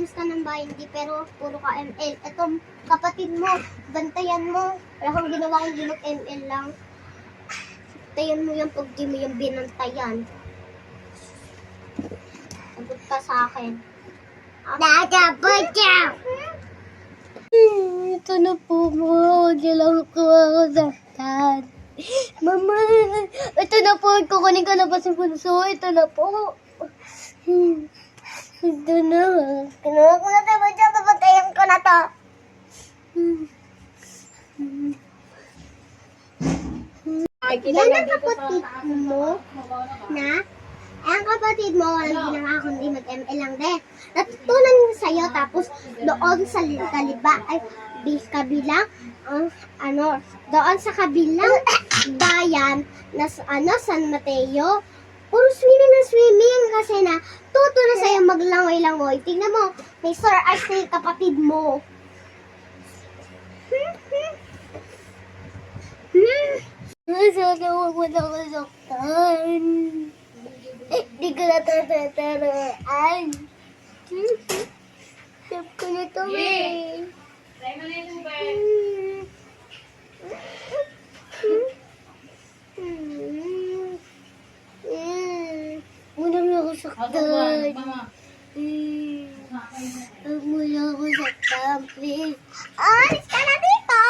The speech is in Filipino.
umalis ka ng bahay, hindi, pero puro ka ML. Ito, kapatid mo, bantayan mo. Wala kang ginawa kung mag-ML lang. Bantayan mo yan pag di mo yung binantayan. Sagot ka sa akin. Dada, butya! Ito na po mo. Dilang ko ako saktan. Mama, ito na po. Kukunin ko na pa si Bunso. Ito na po. Ito na. Kinuha ko na tayo. Butya, papatayin ko na to. Yan ang kapatid mo na ang kapatid mo walang ginawa kundi mag-ML lang din. Natutunan niya sa'yo tapos doon sa kabilang doon sa kabilang bayan na San Mateo, puro swimming kasi na tuto na sa'yo maglangoy-langoy. Tingnan mo, may Sir Ice na yung kapatid mo. Sana huwag mo na kasaktan. Di ko na tataraan. Sap ko na to eh. Try mo na yung ba? Muna mo ako saktan. Huwag mo na ako saktan, please. Alis ka na dito!